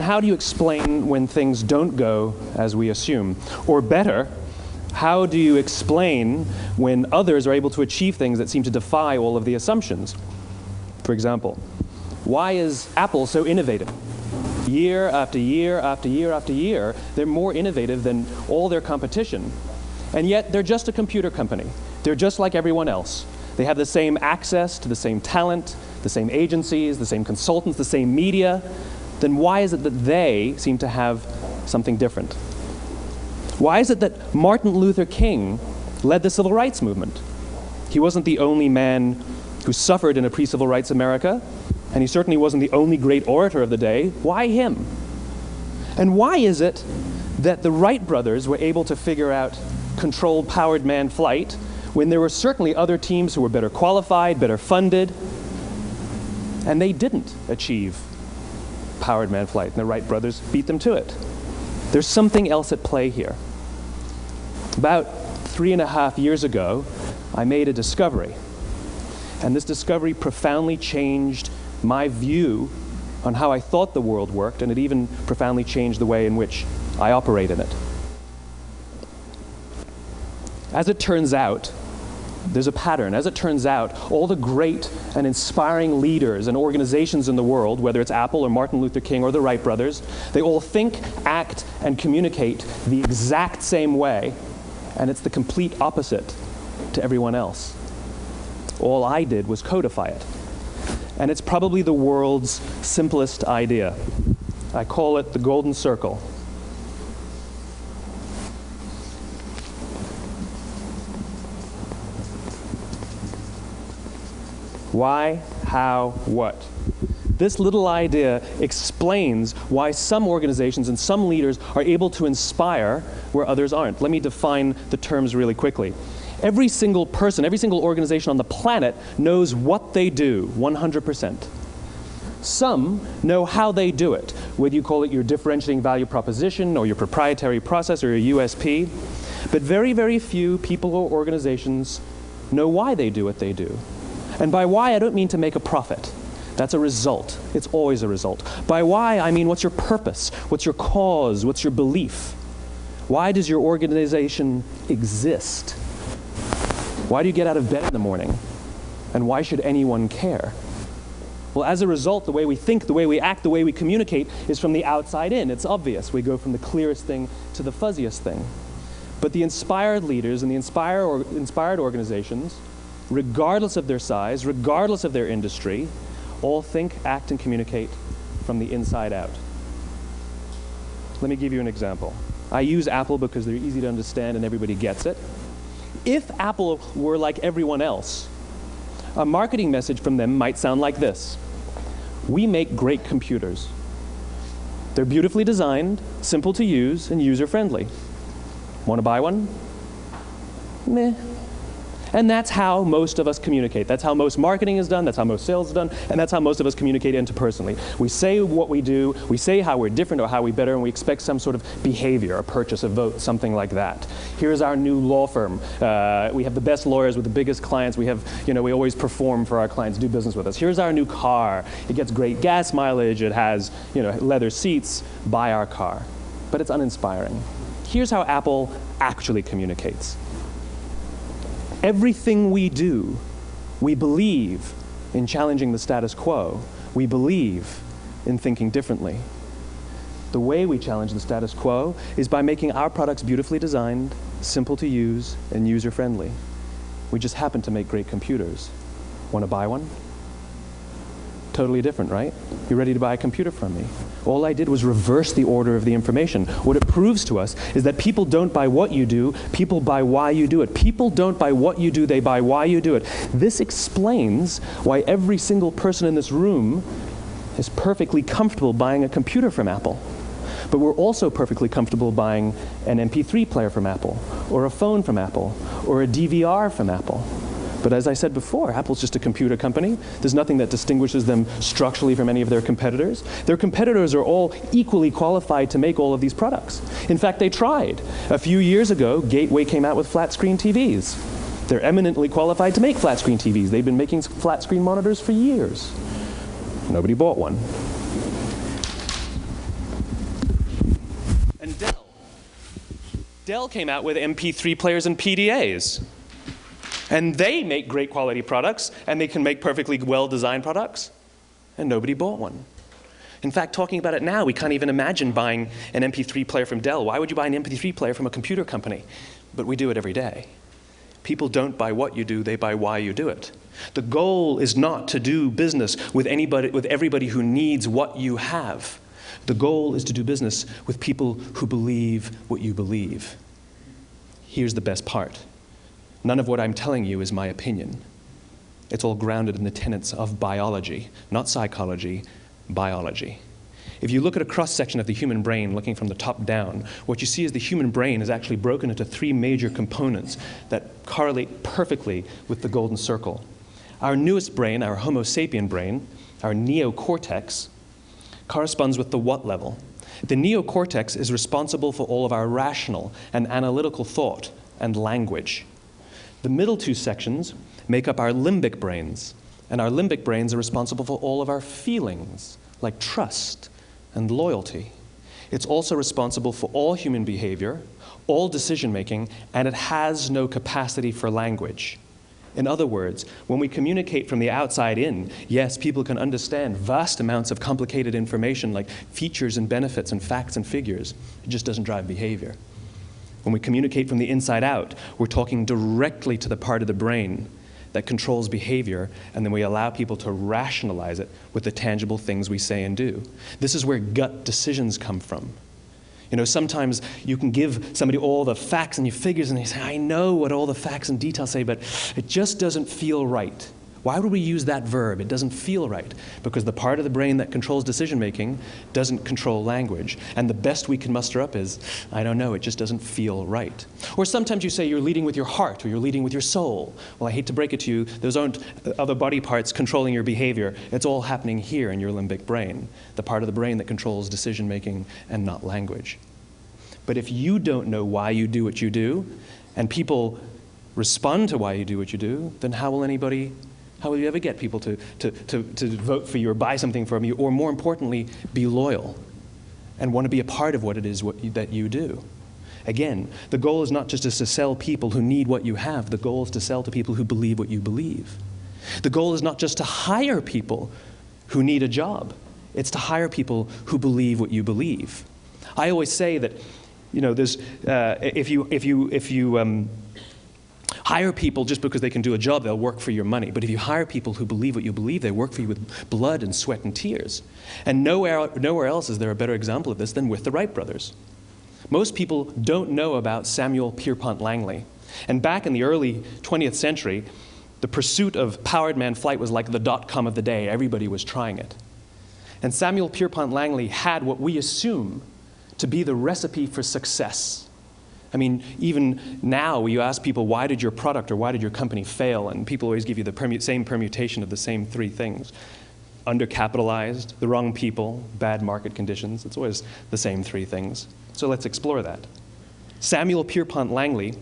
how do you explain when things don't go as we assume? Or better, how do you explain when others are able to achieve things that seem to defy all of the assumptions? For example, why is Apple so innovative? Year after year after year after year, they're more innovative than all their competition. And yet, they're just a computer company. They're just like everyone else. They have the same access to the same talent, the same agencies, the same consultants, the same media. Then why is it that they seem to have something different? Why is it that Martin Luther King led the civil rights movement? He wasn't the only man who suffered in a pre-civil rights America, and he certainly wasn't the only great orator of the day. Why him? And why is it that the Wright brothers were able to figure out controlled powered manned flight when there were certainly other teams who were better qualified, better funded, and they didn't achieve powered manned flight, and the Wright brothers beat them to it? There's something else at play here. About 3.5 years ago, I made a discovery. And this discovery profoundly changed my view on how I thought the world worked, and it even profoundly changed the way in which I operate in it. As it turns out, there's a pattern. As it turns out, all the great and inspiring leaders and organizations in the world, whether it's Apple or Martin Luther King or the Wright brothers, they all think, act, and communicate the exact same way, and it's the complete opposite to everyone else. All I did was codify it. And it's probably the world's simplest idea. I call it the golden circle. Why, how, what? This little idea explains why some organizations and some leaders are able to inspire where others aren't. Let me define the terms really quickly. Every single person, every single organization on the planet knows what they do, 100%. Some know how they do it, whether you call it your differentiating value proposition or your proprietary process or your USP. But very, very few people or organizations know why they do what they do. And by why, I don't mean to make a profit. That's a result. It's always a result. By why, I mean what's your purpose? What's your cause? What's your belief? Why does your organization exist? Why do you get out of bed in the morning? And why should anyone care? Well, as a result, the way we think, the way we act, the way we communicate is from the outside in. It's obvious. We go from the clearest thing to the fuzziest thing. But the inspired leaders and the inspired organizations, regardless of their size, regardless of their industry, all think, act, and communicate from the inside out. Let me give you an example. I use Apple because they're easy to understand and everybody gets it. If Apple were like everyone else, a marketing message from them might sound like this. We make great computers. They're beautifully designed, simple to use, and user-friendly. Want to buy one? Meh. And that's how most of us communicate. That's how most marketing is done, that's how most sales is done, and that's how most of us communicate interpersonally. We say what we do, we say how we're different or how we're better, and we expect some sort of behavior, a purchase, a vote, something like that. Here's our new law firm. We have the best lawyers with the biggest clients. We have, we always perform for our clients, do business with us. Here's our new car. It gets great gas mileage. It has, leather seats. Buy our car. But it's uninspiring. Here's how Apple actually communicates. Everything we do, we believe in challenging the status quo. We believe in thinking differently. The way we challenge the status quo is by making our products beautifully designed, simple to use, and user-friendly. We just happen to make great computers. Want to buy one? Totally different, right? You're ready to buy a computer from me. All I did was reverse the order of the information. What it proves to us is that people don't buy what you do, people buy why you do it. People don't buy what you do, they buy why you do it. This explains why every single person in this room is perfectly comfortable buying a computer from Apple. But we're also perfectly comfortable buying an MP3 player from Apple, or a phone from Apple, or a DVR from Apple. But as I said before, Apple's just a computer company. There's nothing that distinguishes them structurally from any of their competitors. Their competitors are all equally qualified to make all of these products. In fact, they tried. A few years ago, Gateway came out with flat-screen TVs. They're eminently qualified to make flat-screen TVs. They've been making flat-screen monitors for years. Nobody bought one. Dell came out with MP3 players and PDAs. And they make great quality products, and they can make perfectly well-designed products, and nobody bought one. In fact, talking about it now, we can't even imagine buying an MP3 player from Dell. Why would you buy an MP3 player from a computer company? But we do it every day. People don't buy what you do, they buy why you do it. The goal is not to do business with everybody who needs what you have. The goal is to do business with people who believe what you believe. Here's the best part. None of what I'm telling you is my opinion. It's all grounded in the tenets of biology, not psychology, biology. If you look at a cross-section of the human brain, looking from the top down, what you see is the human brain is actually broken into three major components that correlate perfectly with the golden circle. Our newest brain, our Homo sapien brain, our neocortex, corresponds with the what level. The neocortex is responsible for all of our rational and analytical thought and language. The middle two sections make up our limbic brains, and our limbic brains are responsible for all of our feelings, like trust and loyalty. It's also responsible for all human behavior, all decision-making, and it has no capacity for language. In other words, when we communicate from the outside in, yes, people can understand vast amounts of complicated information like features and benefits and facts and figures. It just doesn't drive behavior. When we communicate from the inside out, we're talking directly to the part of the brain that controls behavior, and then we allow people to rationalize it with the tangible things we say and do. This is where gut decisions come from. You know, sometimes you can give somebody all the facts and your figures, and they say, I know what all the facts and details say, but it just doesn't feel right. Why would we use that verb? It doesn't feel right. Because the part of the brain that controls decision-making doesn't control language. And the best we can muster up is, I don't know, it just doesn't feel right. Or sometimes you say you're leading with your heart, or you're leading with your soul. Well, I hate to break it to you, those aren't other body parts controlling your behavior. It's all happening here in your limbic brain, the part of the brain that controls decision-making and not language. But if you don't know why you do what you do, and people respond to why you do what you do, then how will you ever get people to vote for you or buy something from you, or more importantly, be loyal and want to be a part of what it is that you do? Again, the goal is not just to sell people who need what you have. The goal is to sell to people who believe what you believe. The goal is not just to hire people who need a job. It's to hire people who believe what you believe. I always say that, you know, there's, if you hire people just because they can do a job, they'll work for your money. But if you hire people who believe what you believe, they work for you with blood and sweat and tears. And nowhere else is there a better example of this than with the Wright brothers. Most people don't know about Samuel Pierpont Langley. And back in the early 20th century, the pursuit of powered man flight was like the dot-com of the day. Everybody was trying it. And Samuel Pierpont Langley had what we assume to be the recipe for success. I mean, even now, you ask people, why did your product or why did your company fail? And people always give you the same permutation of the same three things. Undercapitalized, the wrong people, bad market conditions. It's always the same three things. So let's explore that. Samuel Pierpont Langley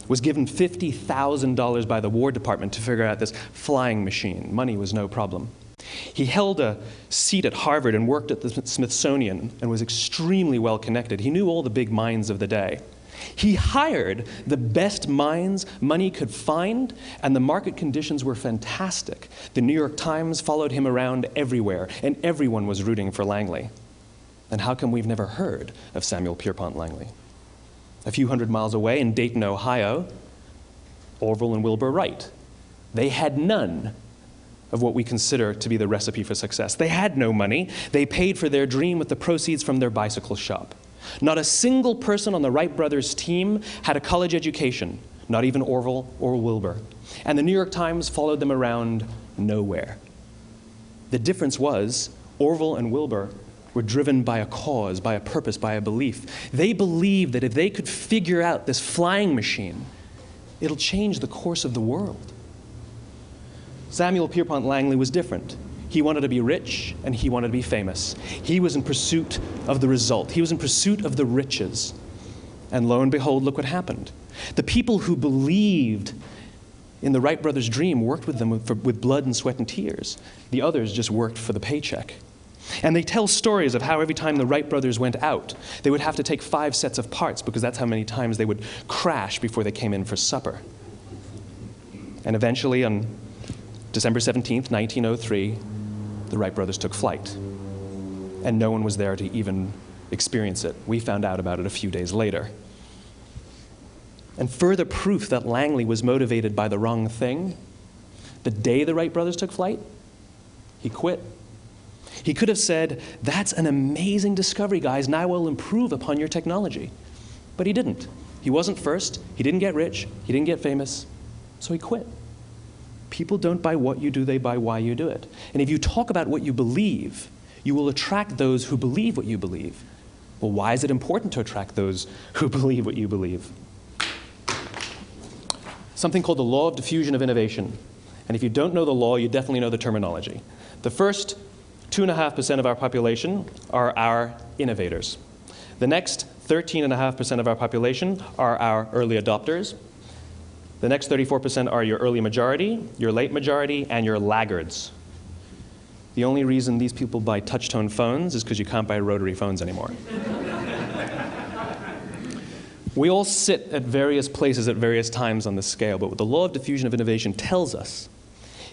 was given $50,000 by the War Department to figure out this flying machine. Money was no problem. He held a seat at Harvard and worked at the Smithsonian and was extremely well connected. He knew all the big minds of the day. He hired the best minds money could find, and the market conditions were fantastic. The New York Times followed him around everywhere, and everyone was rooting for Langley. And how come we've never heard of Samuel Pierpont Langley? A few hundred miles away in Dayton, Ohio, Orville and Wilbur Wright. They had none of what we consider to be the recipe for success. They had no money. They paid for their dream with the proceeds from their bicycle shop. Not a single person on the Wright brothers' team had a college education, not even Orville or Wilbur. And the New York Times followed them around nowhere. The difference was Orville and Wilbur were driven by a cause, by a purpose, by a belief. They believed that if they could figure out this flying machine, it'll change the course of the world. Samuel Pierpont Langley was different. He wanted to be rich, and he wanted to be famous. He was in pursuit of the result. He was in pursuit of the riches. And lo and behold, look what happened. The people who believed in the Wright brothers' dream worked with them with blood and sweat and tears. The others just worked for the paycheck. And they tell stories of how every time the Wright brothers went out, they would have to take 5 sets of parts because that's how many times they would crash before they came in for supper. And eventually, on December 17th, 1903, the Wright brothers took flight. And no one was there to even experience it. We found out about it a few days later. And further proof that Langley was motivated by the wrong thing, the day the Wright brothers took flight, he quit. He could have said, "That's an amazing discovery, guys, and I will improve upon your technology." But he didn't. He wasn't first. He didn't get rich. He didn't get famous. So he quit. People don't buy what you do, they buy why you do it. And if you talk about what you believe, you will attract those who believe what you believe. Well, why is it important to attract those who believe what you believe? Something called the law of diffusion of innovation. And if you don't know the law, you definitely know the terminology. The first 2.5% of our population are our innovators. The next 13.5% of our population are our early adopters. The next 34% are your early majority, your late majority, and your laggards. The only reason these people buy touch-tone phones is because you can't buy rotary phones anymore. We all sit at various places at various times on the scale, but what the law of diffusion of innovation tells us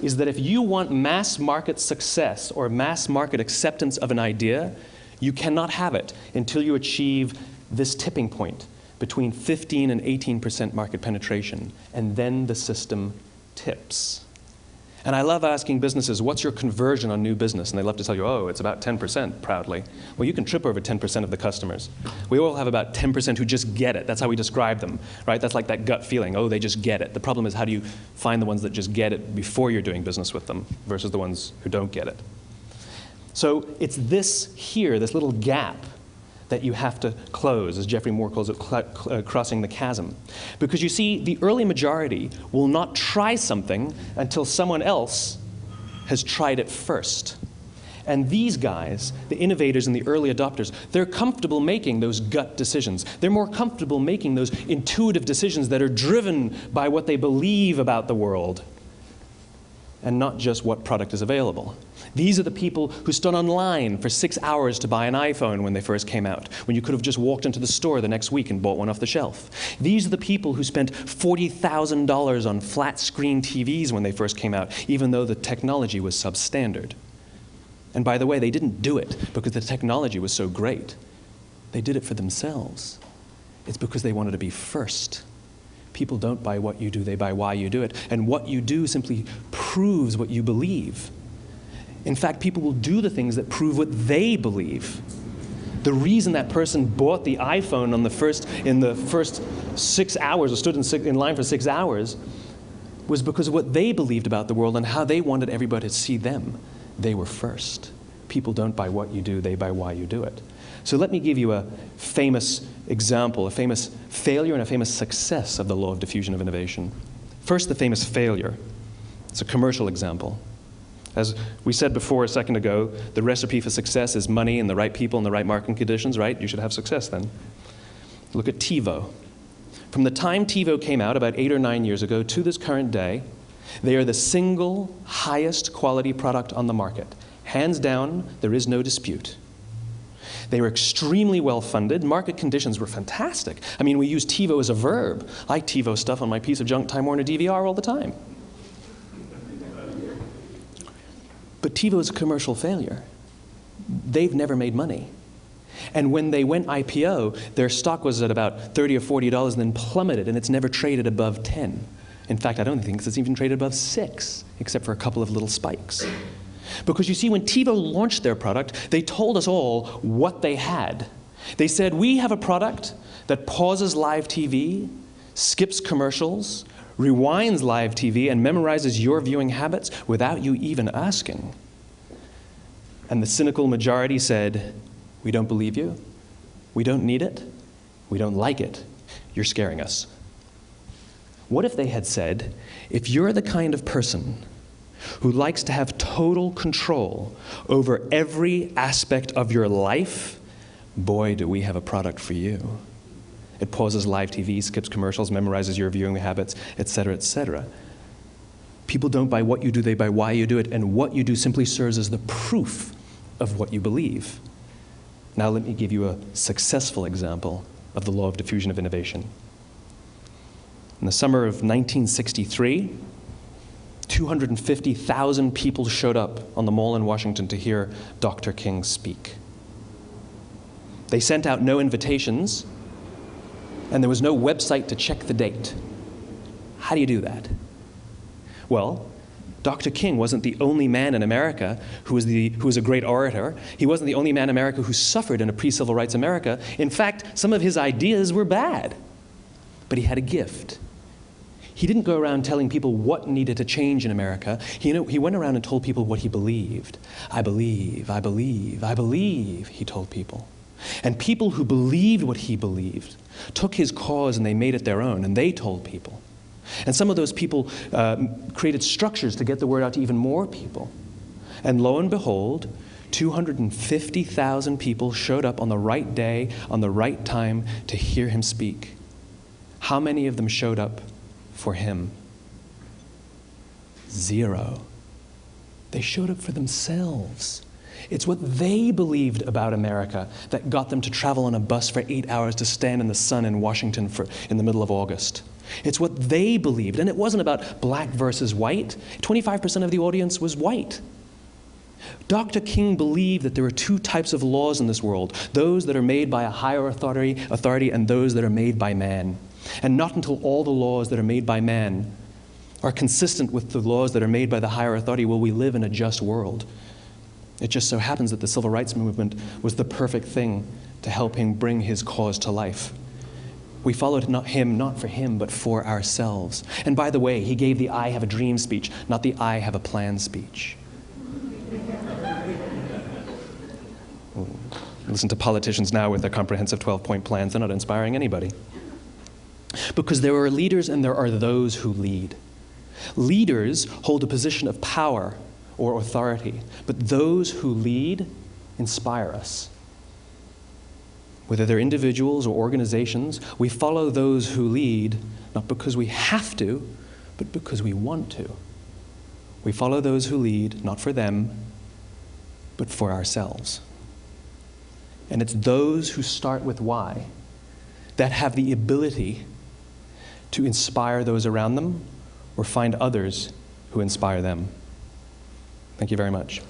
is that if you want mass market success or mass market acceptance of an idea, you cannot have it until you achieve this tipping point between 15 and 18% market penetration, and then the system tips. And I love asking businesses, what's your conversion on new business? And they love to tell you, oh, it's about 10%, proudly. Well, you can trip over 10% of the customers. We all have about 10% who just get it. That's how we describe them, right? That's like that gut feeling, oh, they just get it. The problem is, how do you find the ones that just get it before you're doing business with them versus the ones who don't get it? So it's this here, this little gap, that you have to close, as Geoffrey Moore calls it, crossing the chasm. Because you see, the early majority will not try something until someone else has tried it first. And these guys, the innovators and the early adopters, they're comfortable making those gut decisions. They're more comfortable making those intuitive decisions that are driven by what they believe about the world, and not just what product is available. These are the people who stood online for 6 hours to buy an iPhone when they first came out, when you could have just walked into the store the next week and bought one off the shelf. These are the people who spent $40,000 on flat-screen TVs when they first came out, even though the technology was substandard. And by the way, they didn't do it because the technology was so great. They did it for themselves. It's because they wanted to be first. People don't buy what you do, they buy why you do it. And what you do simply proves what you believe. In fact, people will do the things that prove what they believe. The reason that person bought the iPhone in the first 6 hours, or stood in line for 6 hours, was because of what they believed about the world and how they wanted everybody to see them. They were first. People don't buy what you do, they buy why you do it. So let me give you a famous example, a famous failure and a famous success of the law of diffusion of innovation. First, the famous failure. It's a commercial example. As we said before a second ago, the recipe for success is money and the right people and the right marketing conditions, right? You should have success then. Look at TiVo. From the time TiVo came out about 8 or 9 years ago to this current day, they are the single highest quality product on the market. Hands down, there is no dispute. They were extremely well funded. Market conditions were fantastic. I mean, we use TiVo as a verb. I TiVo stuff on my piece of junk Time Warner DVR all the time. But TiVo is a commercial failure. They've never made money. And when they went IPO, their stock was at about $30 or $40 and then plummeted, and it's never traded above 10. In fact, I don't think it's even traded above 6, except for a couple of little spikes. Because you see, when TiVo launched their product, they told us all what they had. They said, we have a product that pauses live TV, skips commercials, rewinds live TV, and memorizes your viewing habits without you even asking. And the cynical majority said, we don't believe you, we don't need it, we don't like it, you're scaring us. What if they had said, if you're the kind of person who likes to have total control over every aspect of your life, boy, do we have a product for you. It pauses live TV, skips commercials, memorizes your viewing habits, etc., etc. People don't buy what you do, they buy why you do it, and what you do simply serves as the proof of what you believe. Now let me give you a successful example of the law of diffusion of innovation. In the summer of 1963, 250,000 people showed up on the Mall in Washington to hear Dr. King speak. They sent out no invitations, and there was no website to check the date. How do you do that? Well, Dr. King wasn't the only man in America who was a great orator. He wasn't the only man in America who suffered in a pre-civil rights America. In fact, some of his ideas were bad, but he had a gift. He didn't go around telling people what needed to change in America. He went around and told people what he believed. I believe, I believe, I believe, he told people. And people who believed what he believed took his cause and they made it their own, and they told people. And some of those people created structures to get the word out to even more people. And lo and behold, 250,000 people showed up on the right day, on the right time to hear him speak. How many of them showed up for him? 0. They showed up for themselves. It's what they believed about America that got them to travel on a bus for 8 hours to stand in the sun in Washington in the middle of August. It's what they believed, and it wasn't about black versus white. 25% of the audience was white. Dr. King believed that there are 2 types of laws in this world, those that are made by a higher authority and those that are made by man. And not until all the laws that are made by man are consistent with the laws that are made by the higher authority will we live in a just world. It just so happens that the civil rights movement was the perfect thing to help him bring his cause to life. We followed him not for him, but for ourselves. And by the way, he gave the I have a dream speech, not the I have a plan speech. Listen to politicians now with their comprehensive 12-point plans. They're not inspiring anybody. Because there are leaders and there are those who lead. Leaders hold a position of power or authority, but those who lead inspire us. Whether they're individuals or organizations, we follow those who lead not because we have to, but because we want to. We follow those who lead not for them, but for ourselves. And it's those who start with why that have the ability to inspire those around them or find others who inspire them. Thank you very much.